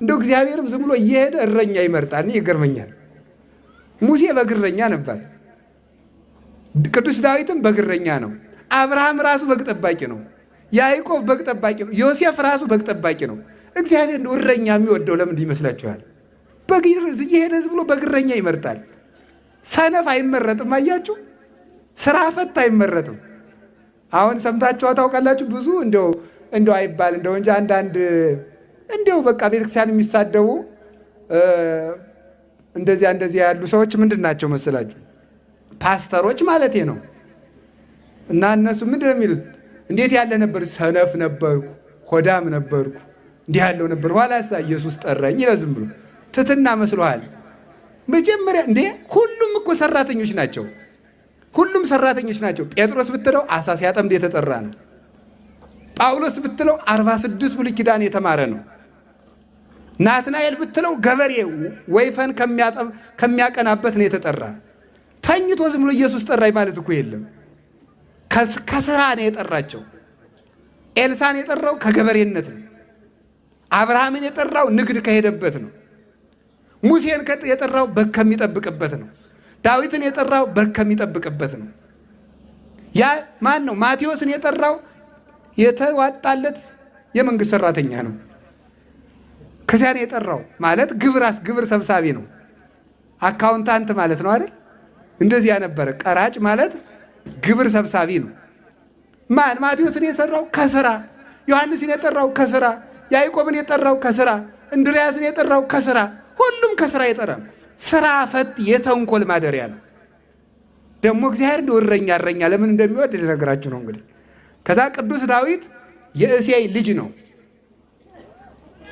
እንደው እግዚአብሔርም ዝም ብሎ እየሄደ እረኛ ይመርጣል። ይገርመኛል። ሙሴ በግረኛ ነበር። ቅዱስ ዳዊትም በግረኛ ነው። አብርሃም ራሱ በግ ጠባቂ ነው። ያዕቆብ በግ ጠባቂ ነው። ዮሴፍ ራሱ በግ ጠባቂ ነው። እግዚአብሔር እንደው እረኛ የሚወደው ለምንድን ይመስላችኋል? በግ እየሄደ ዝም ብሎ በግረኛ ይመርጣል። ሰነፍ አይመረጥም። አያችሁ፣ ስራ ፈት አይመረጥም። አሁን ሰምታችሁ ታውቃላችሁ። ብዙ እንደው አይባል እንደው እንጂ አንዳንድ እንደው በቃ ቤተክርስቲያን የሚሳደቡ እንደዚያ ያሉ ሰዎች ምንድን ናቸው መሰላችሁ? ፓስተሮች ማለቴ ነው። እና እነሱ ምንድን ነው የሚሉት? እንዴት ያለ ነበር? ሰነፍ ነበርኩ፣ ሆዳም ነበርኩ፣ እንዲህ ያለው ነበር። ኋላሳ ኢየሱስ ጠራኝ ይላል። ዝም ብሎ ትትና መስሎሃል? መጀመሪያ እንዴ ሁሉም እኮ ሰራተኞች ናቸው። ሁሉም ሰራተኞች ናቸው። ጴጥሮስ ብትለው አሳ ሲያጠምድ የተጠራ ነው። ጳውሎስ ብትለው 46 ብሉይ ኪዳን የተማረ ነው። ናትናኤል ብትለው ገበሬ ወይፈን ከሚያቀናበት ነው የተጠራ። ተኝቶ ዝም ብሎ ኢየሱስ ጠራኝ ማለት እኮ የለም። ከስራ ነው የጠራቸው። ኤልሳን የጠራው ከገበሬነት ነው። አብርሃምን የጠራው ንግድ ከሄደበት ነው። ሙሴን የጠራው በግ ከሚጠብቅበት ነው። ዳዊትን የጠራው በግ ከሚጠብቅበት ነው። ያ ማን ነው? ማቴዎስን የጠራው የተዋጣለት የመንግስት ሰራተኛ ነው። ከዚያ ነው የጠራው ማለት ግብር ሰብሳቢ ነው። አካውንታንት ማለት ነው አይደል? እንደዚያ ነበረ። ቀራጭ ማለት ግብር ሰብሳቢ ነው። ማን? ማቴዎስን የጠራው ከስራ፣ ዮሐንስን የጠራው ከስራ፣ ያዕቆብን የጠራው ከስራ፣ እንድርያስን የጠራው ከስራ። ሁሉም ከስራ የጠራ ስራ ፈት የተንኮል ማደሪያ ነው። ደግሞ እግዚአብሔር እንደው እረኛ ለምን እንደሚወድ ልነግራችሁ ነው። እንግዲህ ከዛ ቅዱስ ዳዊት የእሴይ ልጅ ነው።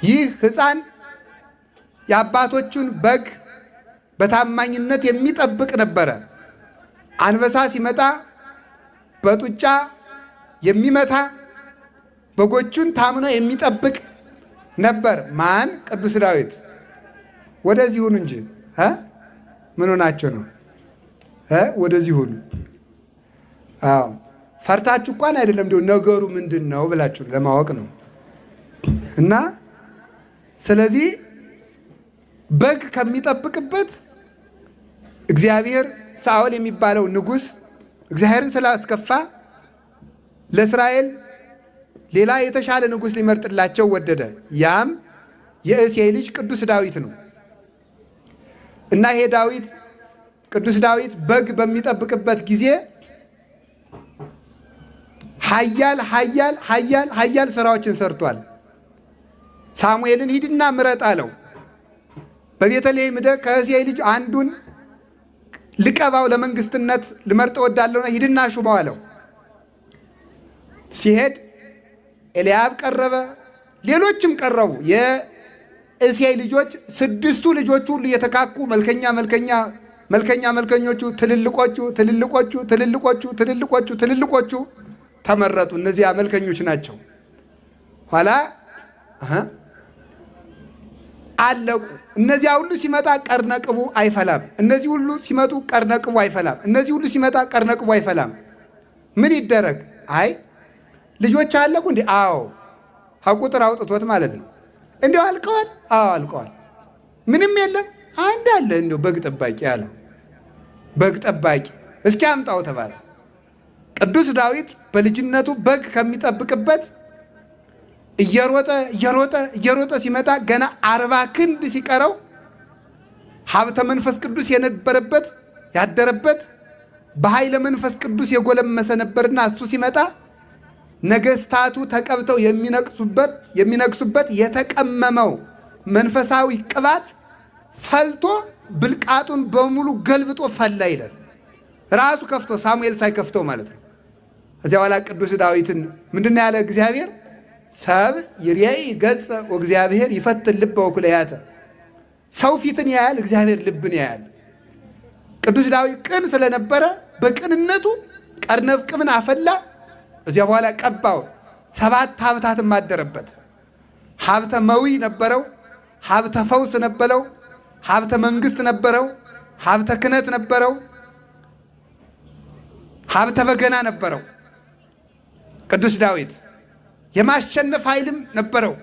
ይህ ሕፃን የአባቶቹን በግ በታማኝነት የሚጠብቅ ነበረ። አንበሳ ሲመጣ በጡጫ የሚመታ በጎቹን ታምኖ የሚጠብቅ ነበር። ማን? ቅዱስ ዳዊት። ወደዚህ ሁኑ እንጂ ምን ሆናችሁ ነው? ወደዚህ ሁኑ። አዎ ፈርታችሁ እንኳን አይደለም፣ እንደው ነገሩ ምንድን ነው ብላችሁ ለማወቅ ነው። እና ስለዚህ በግ ከሚጠብቅበት እግዚአብሔር ሳኦል የሚባለው ንጉሥ እግዚአብሔርን ስላስከፋ ለእስራኤል ሌላ የተሻለ ንጉሥ ሊመርጥላቸው ወደደ። ያም የእሴይ ልጅ ቅዱስ ዳዊት ነው። እና ይሄ ቅዱስ ዳዊት በግ በሚጠብቅበት ጊዜ ኃያል ስራዎችን ሰርቷል። ሳሙኤልን ሂድና ምረጥ አለው። በቤተልሔም ሄደ ከእሴይ ልጅ አንዱን ልቀባው ለመንግስትነት ልመርጥ ወዳለውና ሂድና ሹመው አለው። ሲሄድ ኤልያብ ቀረበ፣ ሌሎችም ቀረቡ። የእሴይ ልጆች 6ቱ ልጆቹ ሁሉ የተካኩ መልከኞቹ ትልልቆቹ ተመረጡ። እነዚያ መልከኞች ናቸው። ኋላ አለቁ። እነዚያ ሁሉ ሲመጣ ቀርነቅቡ አይፈላም። እነዚህ ሁሉ ሲመጡ ቀርነቅቡ አይፈላም። እነዚህ ሁሉ ሲመጣ ቀርነቅቡ አይፈላም። ምን ይደረግ? አይ ልጆች አለቁ እንዴ? አዎ። ቁጥር አውጥቶት ማለት ነው። እንዲያው አልቀዋል? አዎ አልቀዋል። ምንም የለም? አንድ አለ እንዲያው በግ ጠባቂ አለው። በግ ጠባቂ እስኪ አምጣው ተባለ። ቅዱስ ዳዊት በልጅነቱ በግ ከሚጠብቅበት እየሮጠ ሲመጣ ገና 40 ክንድ ሲቀረው ሀብተ መንፈስ ቅዱስ የነበረበት ያደረበት በኃይለ መንፈስ ቅዱስ የጎለመሰ ነበርና እሱ ሲመጣ ነገስታቱ ተቀብተው የሚነግሱበት የተቀመመው መንፈሳዊ ቅባት ፈልቶ ብልቃጡን በሙሉ ገልብጦ ፈላ ይላል። ራሱ ከፍቶ ሳሙኤል ሳይከፍተው ማለት ነው። እዚያ በኋላ ቅዱስ ዳዊትን ምንድነው ያለ እግዚአብሔር? ሰብ ይርአይ ገጸ ወእግዚአብሔር ይፈትን ልበ ወኩለያተ። ሰው ፊትን ያያል፣ እግዚአብሔር ልብን ያያል። ቅዱስ ዳዊት ቅን ስለነበረ በቅንነቱ ቀርነብቅብን አፈላ። እዚያ በኋላ ቀባው። 7 ሀብታትም አደረበት። ሀብተ መዊ ነበረው፣ ሀብተ ፈውስ ነበረው፣ ሀብተ መንግስት ነበረው፣ ሀብተ ክህነት ነበረው፣ ሀብተ በገና ነበረው። ቅዱስ ዳዊት የማሸነፍ ኃይልም ነበረው።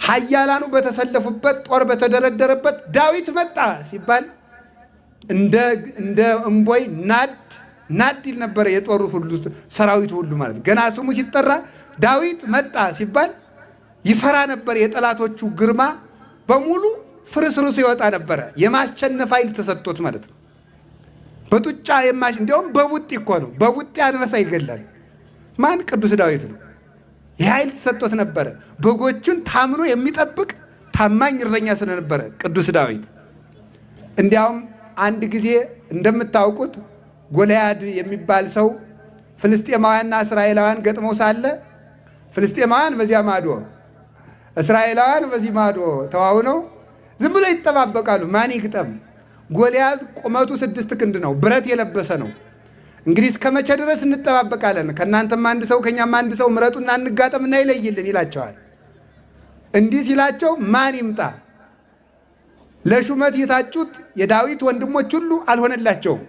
ኃያላኑ በተሰለፉበት ጦር በተደረደረበት ዳዊት መጣ ሲባል እንደ እምቦይ ናድ ይል ነበር የጦሩ ሁሉ ሰራዊቱ ሁሉ ማለት ገና ስሙ ሲጠራ ዳዊት መጣ ሲባል ይፈራ ነበር። የጠላቶቹ ግርማ በሙሉ ፍርስርሱ ይወጣ ነበረ። የማሸነፍ ኃይል ተሰጥቶት ማለት ነው። በጡጫ እንዲያውም በቡጢ እኮ ነው። በቡጢ አንበሳ ይገላል። ማን? ቅዱስ ዳዊት ነው። ይህ ኃይል ተሰጥቶት ነበረ። በጎቹን ታምኖ የሚጠብቅ ታማኝ እረኛ ስለነበረ ቅዱስ ዳዊት። እንዲያውም አንድ ጊዜ እንደምታውቁት ጎልያድ የሚባል ሰው ፍልስጤማውያንና እስራኤላውያን ገጥመው ሳለ ፍልስጤማውያን በዚያ ማዶ እስራኤላውያን በዚህ ማዶ ተዋውነው ዝም ብሎ ይጠባበቃሉ። ማን ይግጠም? ጎልያድ ቁመቱ 6 ክንድ ነው። ብረት የለበሰ ነው። እንግዲህ እስከ መቼ ድረስ እንጠባበቃለን? ከእናንተም አንድ ሰው ከኛም አንድ ሰው ምረጡና እንጋጠምና ይለይልን ይላቸዋል። እንዲህ ሲላቸው ማን ይምጣ? ለሹመት የታጩት የዳዊት ወንድሞች ሁሉ አልሆነላቸውም።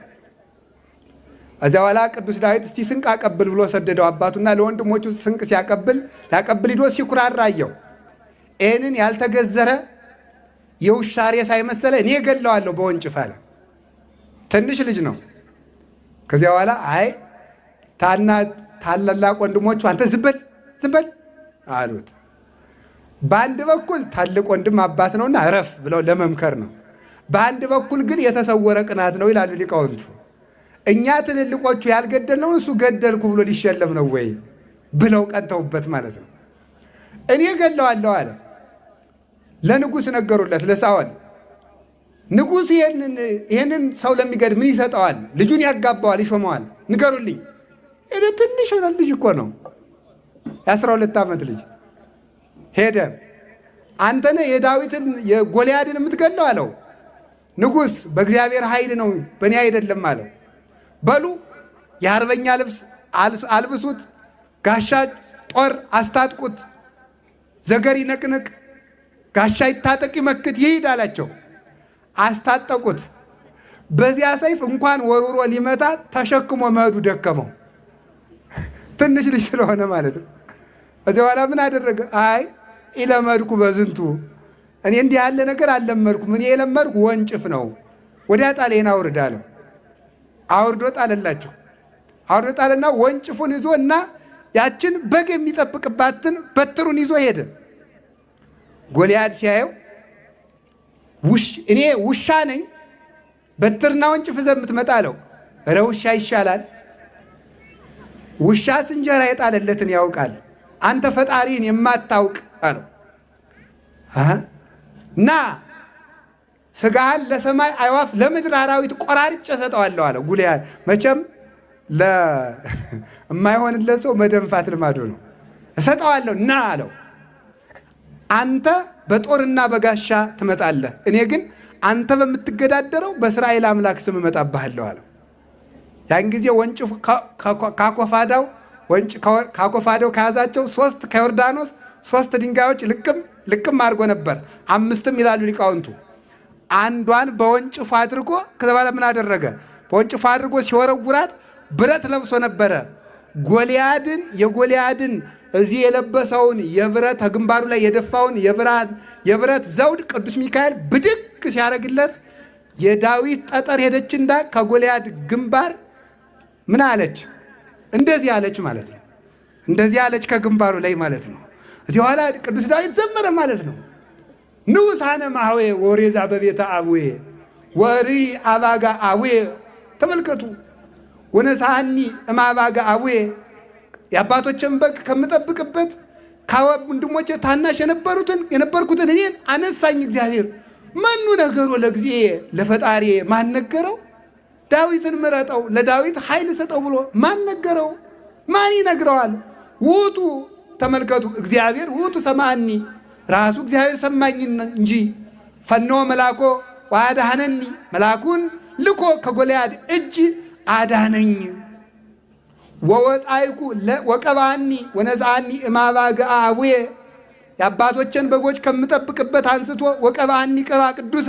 እዚያ በኋላ ቅዱስ ዳዊት እስቲ ስንቅ አቀብል ብሎ ሰደደው። አባቱና ለወንድሞቹ ስንቅ ሊያቀብል ሂዶ ሲኩራራ አየው። ይህንን ያልተገዘረ የውሻ ሬሳ ሳይመሰለ እኔ ገለዋለሁ በወንጭፍ አለ። ትንሽ ልጅ ነው። ከዚያ በኋላ አይ ታላላቅ ወንድሞቹ አንተ ዝም በል አሉት። በአንድ በኩል ታላቅ ወንድም አባት ነውና እረፍ ብለው ለመምከር ነው። በአንድ በኩል ግን የተሰወረ ቅናት ነው ይላሉ ሊቃውንቱ። እኛ ትልልቆቹ ያልገደልነውን እሱ ገደልኩ ብሎ ሊሸለም ነው ወይ ብለው ቀንተውበት ማለት ነው። እኔ ገለዋለሁ አለ። ለንጉሥ ነገሩለት፣ ለሳኦል። ንጉሥ ይህንን ሰው ለሚገድ ምን ይሰጠዋል? ልጁን ያጋባዋል፣ ይሾመዋል። ንገሩልኝ። ሄደ። ትንሽ ልጅ እኮ ነው፣ የ12 ዓመት ልጅ። ሄደ። አንተ ነህ የዳዊትን የጎልያድን የምትገለው አለው። ንጉሥ በእግዚአብሔር ኃይል ነው በእኔ አይደለም አለው። በሉ የአርበኛ ልብስ አልብሱት፣ ጋሻ ጦር አስታጥቁት፣ ዘገር ይነቅንቅ፣ ጋሻ ይታጠቅ፣ ይመክት፣ ይሂድ አላቸው። አስታጠቁት። በዚያ ሰይፍ እንኳን ወሩሮ ሊመታ ተሸክሞ መሄዱ ደከመው። ትንሽ ልጅ ስለሆነ ማለት ነው። ከዚያ በኋላ ምን አደረገ? አይ ኢለመድኩ በዝንቱ፣ እኔ እንዲህ ያለ ነገር አልለመድኩም። እኔ የለመድኩ ወንጭፍ ነው። ወዲያ ጣሌን አውርድ አለው። አውርዶ ጣለላቸው። አውርዶ ጣለና ወንጭፉን ይዞ እና ያችን በግ የሚጠብቅባትን በትሩን ይዞ ሄደ። ጎልያድ ሲያየው እኔ ውሻ ነኝ በትርና ወንጭፍ ይዘህ የምትመጣ አለው። ኧረ ውሻ ይሻላል። ውሻስ እንጀራ የጣለለትን ያውቃል፣ አንተ ፈጣሪን የማታውቅ አለው። ና ስጋህን ለሰማይ አዕዋፍ ለምድር አራዊት ቆራርጬ እሰጠዋለሁ አለው። ጎልያድ መቼም የማይሆንለት ሰው መደንፋት ልማዱ ነው። እሰጠዋለሁ ና አለው። አንተ በጦርና በጋሻ ትመጣለህ፣ እኔ ግን አንተ በምትገዳደረው በእስራኤል አምላክ ስም እመጣብሃለሁ አለው። ያን ጊዜ ወንጭፉ ካኮፋዳው ከያዛቸው ከዮርዳኖስ 3 ድንጋዮች ልቅም አድርጎ ነበር። 5 ይላሉ ሊቃውንቱ። አንዷን በወንጭፉ አድርጎ ከዛ በኋላ ምን አደረገ? በወንጭፉ አድርጎ ሲወረውራት ብረት ለብሶ ነበረ። የጎልያድን እዚህ የለበሰውን የብረት ግንባሩ ላይ የደፋውን የብረት ዘውድ ቅዱስ ሚካኤል ብድግ ሲያደርግለት የዳዊት ጠጠር ሄደች እንዳ ከጎልያድ ግንባር ምን አለች? እንደዚህ አለች ማለት ነው። እንደዚህ አለች ከግንባሩ ላይ ማለት ነው። እዚህ በኋላ ቅዱስ ዳዊት ዘመረ ማለት ነው። ንዑሳነ ማህዌ ወሬዛ በቤተ አብዌ ወሪ አባጋ አብዌ። ተመልከቱ። ወነሳኒ እማባጋ አብዌ፣ የአባቶችን በግ ከምጠብቅበት ከወንድሞቼ ታናሽ የነበርኩትን እኔን አነሳኝ እግዚአብሔር። መኑ ነገሮ ለጊዜ ለፈጣሪ ማን ነገረው? ዳዊትን ምረጠው ለዳዊት ኃይል ሰጠው ብሎ ማን ነገረው? ማን ይነግረዋል? ውጡ። ተመልከቱ። እግዚአብሔር ውጡ ሰማኒ፣ ራሱ እግዚአብሔር ሰማኝ እንጂ። ፈኖ መላኮ ዋዳህነኒ፣ መላኩን ልኮ ከጎልያድ እጅ አዳነኝ። ወወፃይኩ ወቀባኒ ወነፃኒ እማባግ አቡዬ፣ የአባቶችን በጎች ከምጠብቅበት አንስቶ ወቀባኒ ቅባ ቅዱሰ፣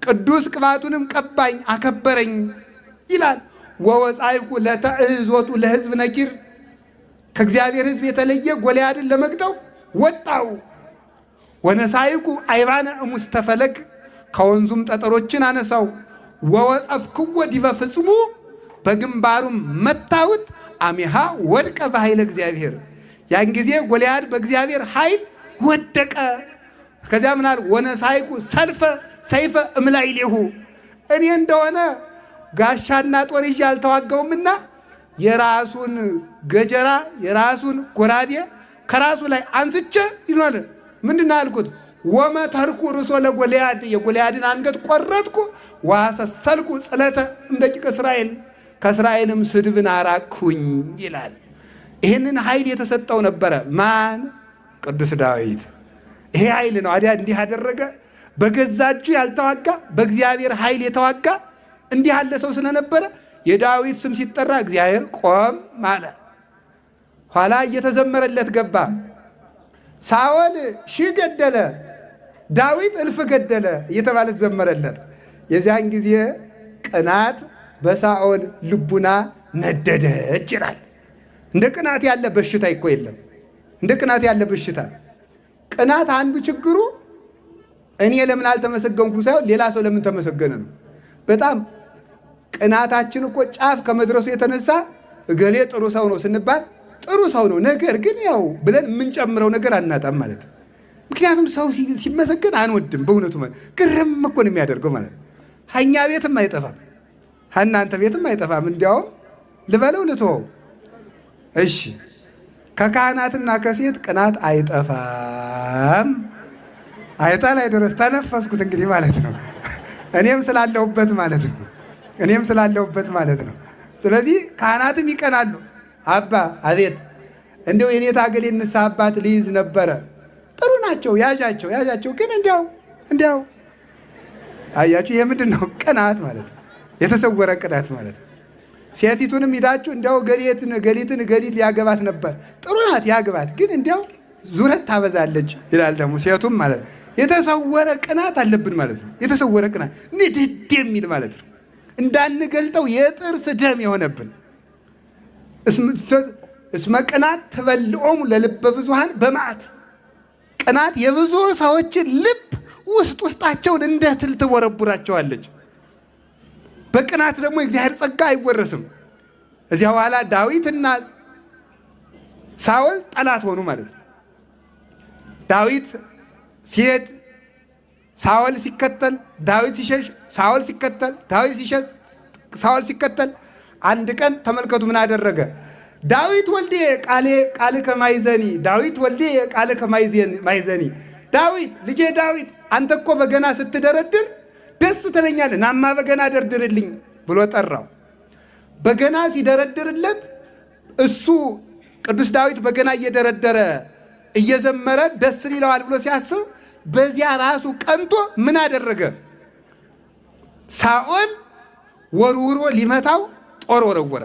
ቅዱስ ቅባቱንም ቀባኝ አከበረኝ ይላል። ወወፃይኩ ለተእዞቱ ለሕዝብ ነኪር፣ ከእግዚአብሔር ሕዝብ የተለየ ጎልያድን ለመግጠው ወጣው። ወነሳይኩ አይባነ እሙስተ ፈለግ ከወንዙም ጠጠሮችን አነሳው። ወወጸፍክዎ ዲበ ፍጽሙ በግንባሩም መታሁት። አሜሃ ወድቀ በኃይለ እግዚአብሔር ያን ጊዜ ጎልያድ በእግዚአብሔር ኃይል ወደቀ። ከዚያ ምናል ወነሳይኩ ሰይፈ እምላይሌሁ እኔ እንደሆነ ጋሻና ጦር ይዤ አልተዋጋውምና የራሱን ገጀራ የራሱን ጎራዴ ከራሱ ላይ አንስቼ ይኖር ምንድን ነው አልኩት? ወመተርኩ ርሶ ለጎልያድ የጎልያድን አንገት ቆረጥኩ። ዋሰሰልኩ ጽለተ እምደቂቀ እስራኤል ከእስራኤልም ስድብን አራቅሁኝ ይላል። ይህንን ኃይል የተሰጠው ነበረ ማን? ቅዱስ ዳዊት። ይሄ ኃይል ነው አዲያ እንዲህ አደረገ። በገዛ እጁ ያልተዋጋ በእግዚአብሔር ኃይል የተዋጋ እንዲህ ያለ ሰው ስለነበረ የዳዊት ስም ሲጠራ እግዚአብሔር ቆም ማለት። ኋላ እየተዘመረለት ገባ። ሳኦል 1000 ገደለ፣ ዳዊት 1000 ገደለ እየተባለ ተዘመረለት። የዚያን ጊዜ ቅናት በሳኦል ልቡና ነደደች ይላል። እንደ ቅናት ያለ በሽታ እኮ የለም። እንደ ቅናት ያለ በሽታ ቅናት አንዱ ችግሩ እኔ ለምን አልተመሰገንኩም ሳይሆን ሌላ ሰው ለምን ተመሰገነ ነው። በጣም ቅናታችን እኮ ጫፍ ከመድረሱ የተነሳ እገሌ ጥሩ ሰው ነው ስንባል ጥሩ ሰው ነው፣ ነገር ግን ያው ብለን የምንጨምረው ነገር አናጣም ማለት ነው። ምክንያቱም ሰው ሲመሰገን አንወድም። በእውነቱ ማለት ግርም እኮ ነው የሚያደርገው ማለት ነው። ሀኛ ቤትም አይጠፋም፣ ሀናንተ ቤትም አይጠፋም። እንዲያውም ልበለው ልትወው እሺ፣ ከካህናትና ከሴት ቅናት አይጠፋም። አይታ ላይ ድረስ ተነፈስኩት እንግዲህ ማለት ነው። እኔም ስላለሁበት ማለት ነው። እኔም ስላለሁበት ማለት ነው። ስለዚህ ካህናትም ይቀናሉ። አባ አቤት እንደው የኔታ ገሌ ንስሐ አባት ልይዝ ነበረ። ጥሩ ናቸው፣ ያዣቸው ግን እንዲያው አያችሁ፣ የምንድን ነው ቅናት ማለት ነው። የተሰወረ ቅናት ማለት ነው። ሴቲቱንም ሂዳችሁ እንዲያው ገሊትን ሊያገባት ነበር፣ ጥሩ ናት ያግባት፣ ግን እንዲያው ዙረት ታበዛለች ይላል ደግሞ ሴቱም ማለት ነው። የተሰወረ ቅናት አለብን ማለት ነው። የተሰወረ ቅናት ንድድ የሚል ማለት ነው። እንዳንገልጠው የጥርስ ደም የሆነብን እስመ ቅናት ተበልዖሙ ለልበ ብዙኃን በመዓት ቅናት የብዙ ሰዎችን ልብ ውስጣቸውን እንደ ትል ትወረቡራቸዋለች። በቅናት ደግሞ የእግዚአብሔር ጸጋ አይወረስም። እዚያ በኋላ ዳዊትና ሳኦል ጠላት ሆኑ ማለት ነው። ዳዊት ሲሄድ ሳኦል ሲከተል፣ ዳዊት ሲሸሽ ሳኦል ሲከተል፣ ዳዊት ሲሸሽ ሳኦል ሲከተል፣ አንድ ቀን ተመልከቱ ምን አደረገ? ዳዊት ወልዴ ቃል ከማይዘኒ ዳዊት ወልዴ ቃል ከማይዘኒ ዳዊት ልጄ ዳዊት አንተ እኮ በገና ስትደረድር ደስ ትለኛለህ፣ ናማ በገና ደርድርልኝ ብሎ ጠራው። በገና ሲደረድርለት እሱ ቅዱስ ዳዊት በገና እየደረደረ እየዘመረ ደስ ይለዋል ብሎ ሲያስብ በዚያ ራሱ ቀንቶ ምን አደረገ? ሳኦል ወርውሮ ሊመታው ጦር ወረወረ።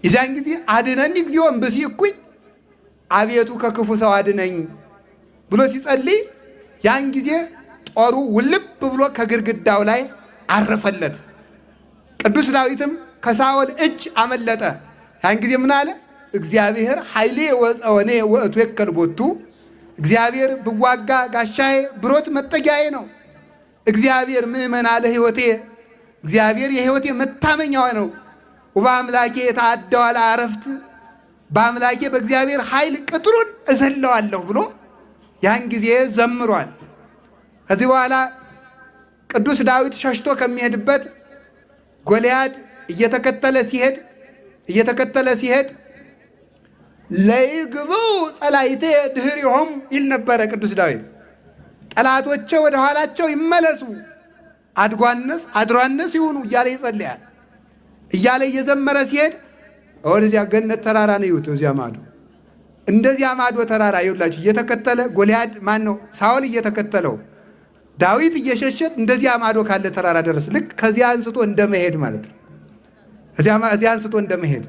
የዚያን ጊዜ አድነኒ እግዚኦ እምብእሲኩኝ አቤቱ ከክፉ ሰው አድነኝ ብሎ ሲጸልይ ያን ጊዜ ጦሩ ውልብ ብሎ ከግድግዳው ላይ አረፈለት። ቅዱስ ዳዊትም ከሳኦል እጅ አመለጠ። ያን ጊዜ ምን አለ? እግዚአብሔር ኃይሌ ወፀወኔ ወእትወከል ቦቱ፣ እግዚአብሔር ብዋጋ ጋሻዬ ብሮት መጠጊያዬ ነው። እግዚአብሔር ምእመና ለሕይወቴ፣ እግዚአብሔር የሕይወቴ መታመኛዋ ነው። ወበአምላኬ የተአደዋ ለዓረፍት፣ በአምላኬ በእግዚአብሔር ኃይል ቅጥሩን እዘለዋለሁ ብሎ ያን ጊዜ ዘምሯል። ከዚህ በኋላ ቅዱስ ዳዊት ሸሽቶ ከሚሄድበት ጎልያድ እየተከተለ ሲሄድ ለይግብኡ ጸላይቴ ድኅሬሆሙ ይል ነበረ ቅዱስ ዳዊት። ጠላቶቼ ወደ ኋላቸው ይመለሱ፣ አድሯነስ ይሁኑ እያለ ይጸልያል። እያለ እየዘመረ ሲሄድ ወደዚያ ገነት ተራራ ነው ይሁት። እዚያ ማዶ እንደዚያ ማዶ ተራራ ይውላችሁ እየተከተለ ጎልያድ ማን ነው ሳኦል እየተከተለው ዳዊት እየሸሸት እንደዚያ ማዶ ካለ ተራራ ደረስ። ልክ ከዚያ አንስቶ እንደመሄድ ማለት ነው። እዚያ አንስቶ እንደመሄድ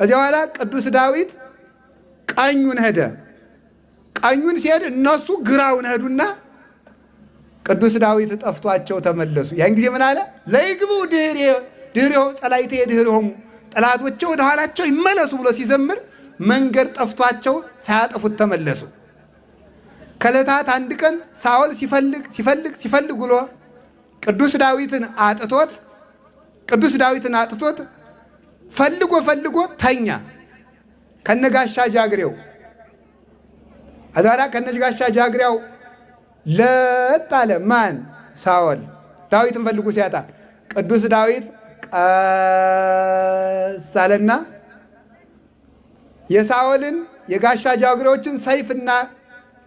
እዚያ በኋላ ቅዱስ ዳዊት ቀኙን ሄደ። ቀኙን ሲሄድ እነሱ ግራውን ሄዱና ቅዱስ ዳዊት ጠፍቷቸው ተመለሱ። ያን ጊዜ ምን አለ? ለይግብኡ ድኅሬሆሙ ጸላይቴ ድኅሬሆሙ፣ ጠላቶቼ ወደ ኋላቸው ይመለሱ ብሎ ሲዘምር መንገድ ጠፍቷቸው ሳያጠፉት ተመለሱ። ከዕለታት አንድ ቀን ሳኦል ሲፈልግ ውሎ ቅዱስ ዳዊትን አጥቶት ፈልጎ ተኛ ከነጋሻ ጃግሬው። አዛራ ከነጋሻ ጃግሬው ለጣለ ማን? ሳኦል ዳዊትን ፈልጎ ሲያጣ ቅዱስ ዳዊት ቀስ አለና የሳኦልን የጋሻ ጃግሬዎችን ሰይፍና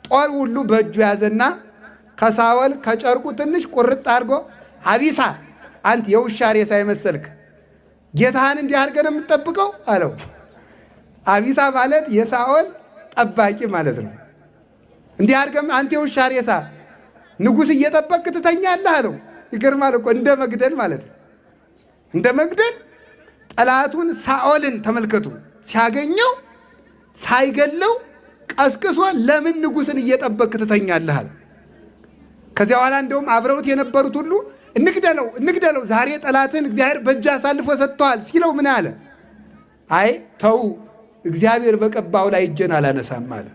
ጦር ሁሉ በእጁ ያዘና ከሳኦል ከጨርቁ ትንሽ ቁርጥ አድርጎ አቢሳ አንተ የውሻ ሬሳ የመሰልክ ጌታህን እንዲህ አድርገህ ነው የምትጠብቀው አለው። አቢሳ ማለት የሳኦል ጠባቂ ማለት ነው። እንዲህ አድርገህ አንተ የውሻ ሬሳ ንጉሥ እየጠበቅክ ትተኛለህ አለው። ይገርማል እኮ እንደ መግደል ማለት ነው። እንደ መግደል ጠላቱን ሳኦልን ተመልከቱ። ሲያገኘው ሳይገለው ቀስቅሶ ለምን ንጉሥን እየጠበቅክ ትተኛለህ አለ። ከዚያ በኋላ እንደውም አብረውት የነበሩት ሁሉ እንግደለው ዛሬ ጠላትን እግዚአብሔር በእጅ አሳልፎ ሰጥተዋል ሲለው ምን አለ? አይ ተው እግዚአብሔር በቀባው ላይ እጄን አላነሳም አለ።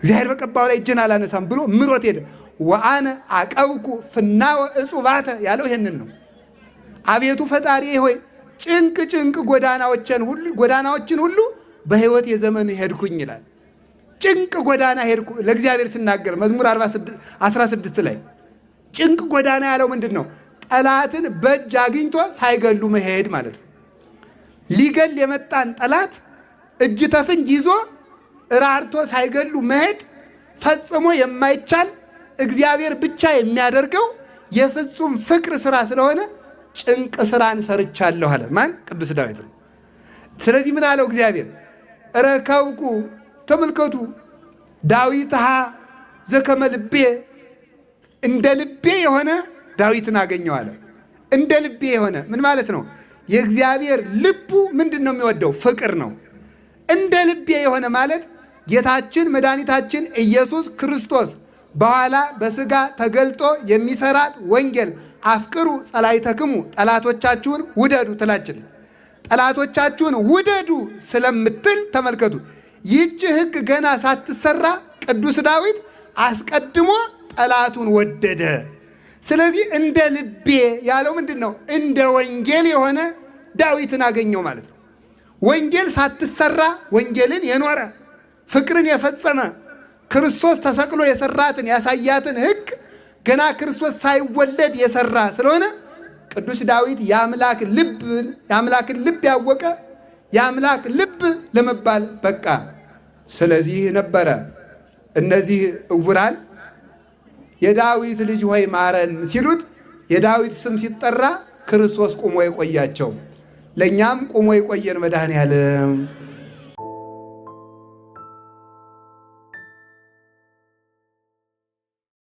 እግዚአብሔር በቀባው ላይ እጄን አላነሳም ብሎ ምሮት ሄደ። ወአነ አቀውኩ ፍናወ እጹባተ ያለው ይሄንን ነው። አቤቱ ፈጣሪ ሆይ ጭንቅ ጎዳናዎችን ሁሉ በሕይወት የዘመን ሄድኩኝ ይላል። ጭንቅ ጎዳና ሄድኩ ለእግዚአብሔር ሲናገር መዝሙር 16 ላይ ጭንቅ ጎዳና ያለው ምንድን ነው? ጠላትን በእጅ አግኝቶ ሳይገሉ መሄድ ማለት ነው። ሊገል የመጣን ጠላት እጅ ተፍንጅ ይዞ ራርቶ ሳይገሉ መሄድ ፈጽሞ የማይቻል እግዚአብሔር ብቻ የሚያደርገው የፍጹም ፍቅር ስራ ስለሆነ ጭንቅ ስራን ሰርቻለሁ አለ። ማን? ቅዱስ ዳዊት ነው። ስለዚህ ምን አለው እግዚአብሔር? ረከውኩ ተመልከቱ ዳዊትሃ ዘከመ ልቤ እንደ ልቤ የሆነ ዳዊትን አገኘው አለ። እንደ ልቤ የሆነ ምን ማለት ነው? የእግዚአብሔር ልቡ ምንድን ነው የሚወደው? ፍቅር ነው። እንደ ልቤ የሆነ ማለት ጌታችን መድኃኒታችን ኢየሱስ ክርስቶስ በኋላ በሥጋ ተገልጦ የሚሰራት ወንጌል አፍቅሩ ጸላይተክሙ ጠላቶቻችሁን ውደዱ ትላችን። ጠላቶቻችሁን ውደዱ ስለምትል ተመልከቱ። ይህች ሕግ ገና ሳትሰራ ቅዱስ ዳዊት አስቀድሞ ጠላቱን ወደደ። ስለዚህ እንደ ልቤ ያለው ምንድን ነው? እንደ ወንጌል የሆነ ዳዊትን አገኘው ማለት ነው። ወንጌል ሳትሰራ ወንጌልን የኖረ ፍቅርን የፈጸመ ክርስቶስ ተሰቅሎ የሰራትን ያሳያትን ሕግ ገና ክርስቶስ ሳይወለድ የሰራ ስለሆነ ቅዱስ ዳዊት የአምላክን ልብ ያወቀ የአምላክ ልብ ለመባል በቃ። ስለዚህ ነበረ እነዚህ እውራን የዳዊት ልጅ ሆይ ማረን ሲሉት የዳዊት ስም ሲጠራ ክርስቶስ ቁሞ የቆያቸው። ለእኛም ቁሞ የቆየን መድኃኔዓለም